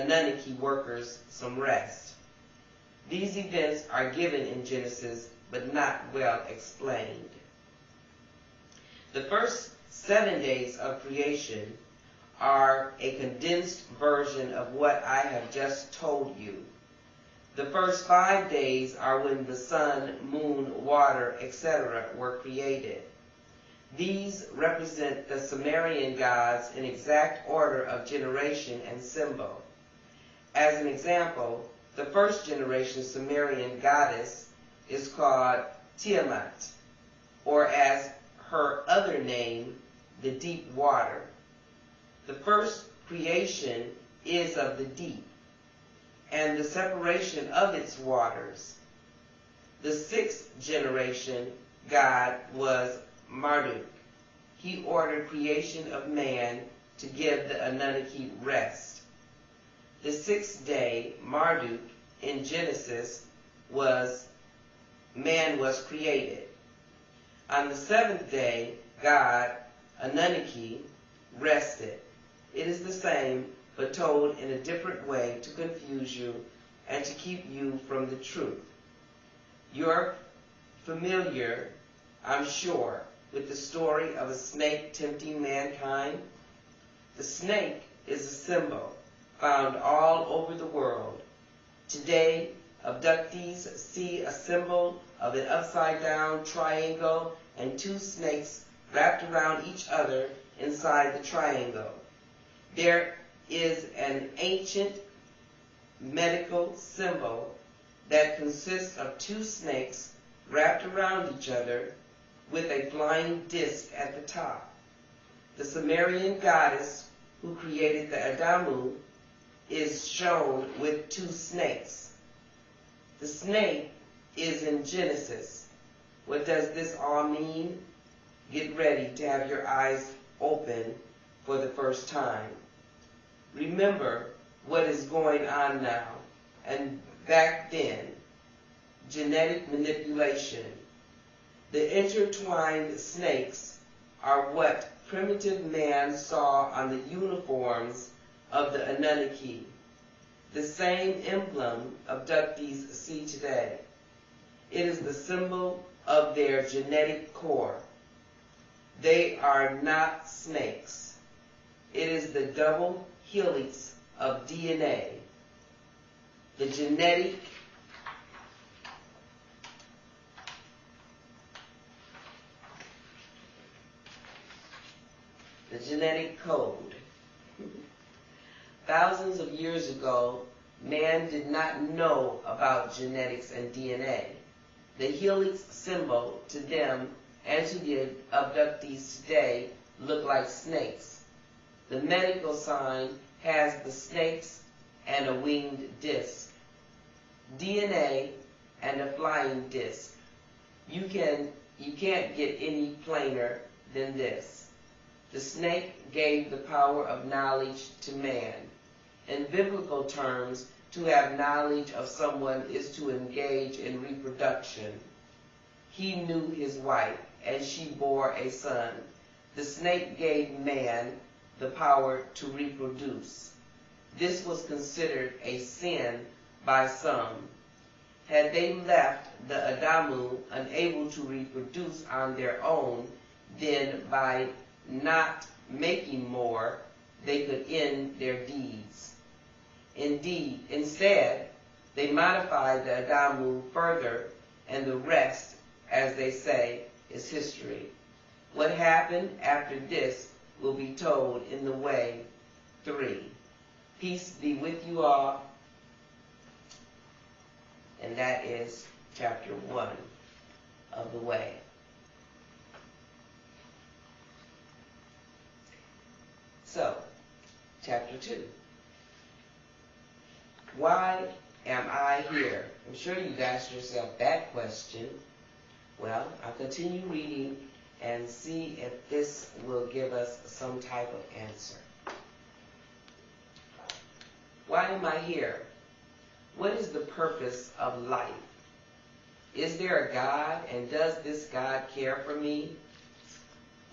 Anunnaki workers some rest. These events are given in Genesis, but not well explained. The first 7 days of creation are a condensed version of what I have just told you. The first 5 days are when the sun, moon, water, etc. were created. These represent the Sumerian gods in exact order of generation and symbol. As an example, the first generation Sumerian goddess is called Tiamat, or as her other name, the deep water. The first creation is of the deep, and the separation of its waters. The sixth generation god was Marduk. He ordered creation of man to give the Anunnaki rest. The sixth day, Marduk, in Genesis, man was created. On the seventh day, God, Anunnaki, rested. It is the same, but told in a different way to confuse you and to keep you from the truth. You're familiar, I'm sure, with the story of a snake tempting mankind. The snake is a symbol found all over the world. Today, abductees see a symbol of an upside-down triangle and two snakes wrapped around each other inside the triangle. There is an ancient medical symbol that consists of two snakes wrapped around each other with a flying disc at the top. The Sumerian goddess who created the Adamu is shown with two snakes. The snake is in Genesis. What does this all mean? Get ready to have your eyes open for the first time. Remember what is going on now and back then. Genetic manipulation. The intertwined snakes are what primitive man saw on the uniforms of the Anunnaki, the same emblem abductees see today. It is the symbol of their genetic core. They are not snakes. It is the double helix of DNA. The genetic code. Thousands of years ago, man did not know about genetics and DNA. The helix symbol to them and to the abductees today look like snakes. The medical sign has the snakes and a winged disc. DNA and a flying disc. You can't get any plainer than this. The snake gave the power of knowledge to man. In biblical terms, to have knowledge of someone is to engage in reproduction. He knew his wife, and she bore a son. The snake gave man the power to reproduce. This was considered a sin by some. Had they left the Adamu unable to reproduce on their own, then by not making more, they could end their deeds. Instead, they modified the Adamu further, and the rest, as they say, is history. What happened after this will be told in the Way 3. Peace be with you all. And that is chapter 1 of the Way. So, chapter 2. Why am I here? I'm sure you've asked yourself that question. Well, I'll continue reading and see if this will give us some type of answer. Why am I here? What is the purpose of life? Is there a God, and does this God care for me?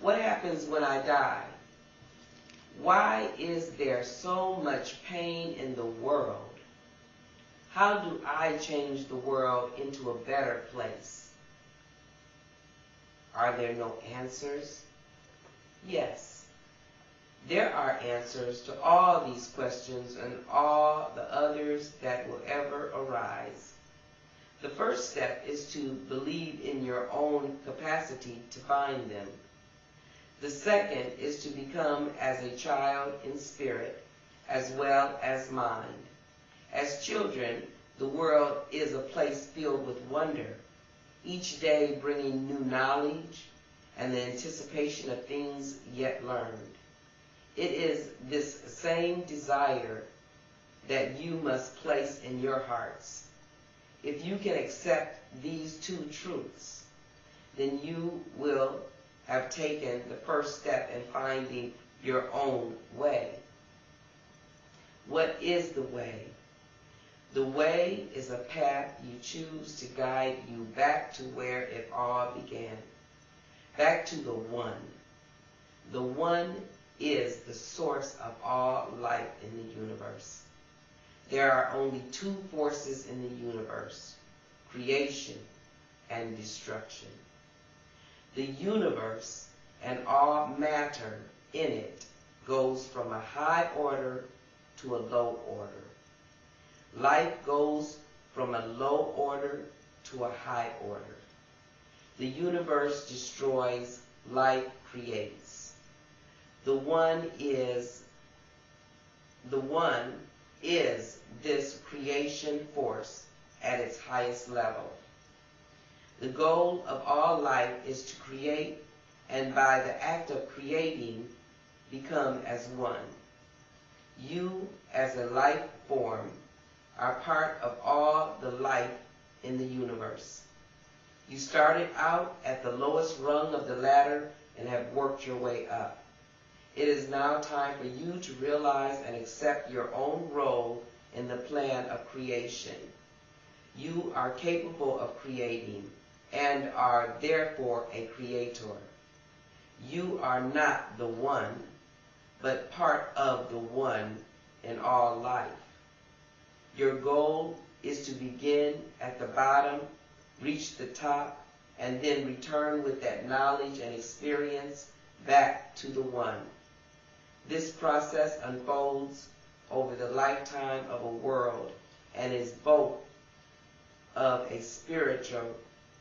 What happens when I die? Why is there so much pain in the world? How do I change the world into a better place? Are there no answers? Yes. There are answers to all these questions and all the others that will ever arise. The first step is to believe in your own capacity to find them. The second is to become as a child in spirit as well as mind. As children, the world is a place filled with wonder, each day bringing new knowledge and the anticipation of things yet learned. It is this same desire that you must place in your hearts. If you can accept these two truths, then you will have taken the first step in finding your own way. What is the way? The way is a path you choose to guide you back to where it all began, back to the One. The One is the source of all life in the universe. There are only two forces in the universe, creation and destruction. The universe and all matter in it goes from a high order to a low order. Life goes from a low order to a high order. The universe destroys, life creates. The one is this creation force at its highest level. The goal of all life is to create, and by the act of creating, become as one. You, as a life form, are part of all the life in the universe. You started out at the lowest rung of the ladder and have worked your way up. It is now time for you to realize and accept your own role in the plan of creation. You are capable of creating and are therefore a creator. You are not the one, but part of the one in all life. Your goal is to begin at the bottom, reach the top, and then return with that knowledge and experience back to the one. This process unfolds over the lifetime of a world and is both of a spiritual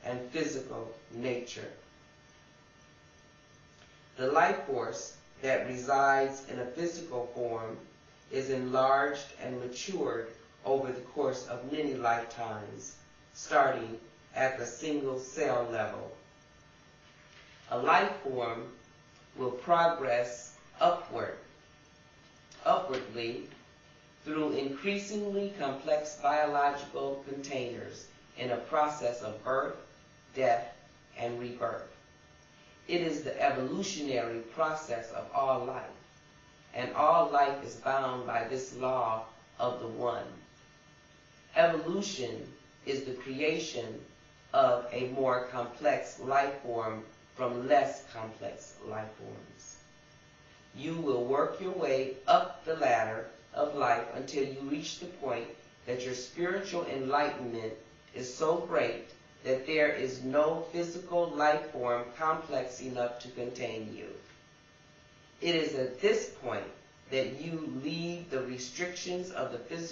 and physical nature. The life force that resides in a physical form is enlarged and matured over the course of many lifetimes, starting at the single cell level. A life form will progress upwardly through increasingly complex biological containers in a process of birth, death, and rebirth. It is the evolutionary process of all life, and all life is bound by this law of the one. Evolution is the creation of a more complex life form from less complex life forms. You will work your way up the ladder of life until you reach the point that your spiritual enlightenment is so great that there is no physical life form complex enough to contain you. It is at this point that you leave the restrictions of the physical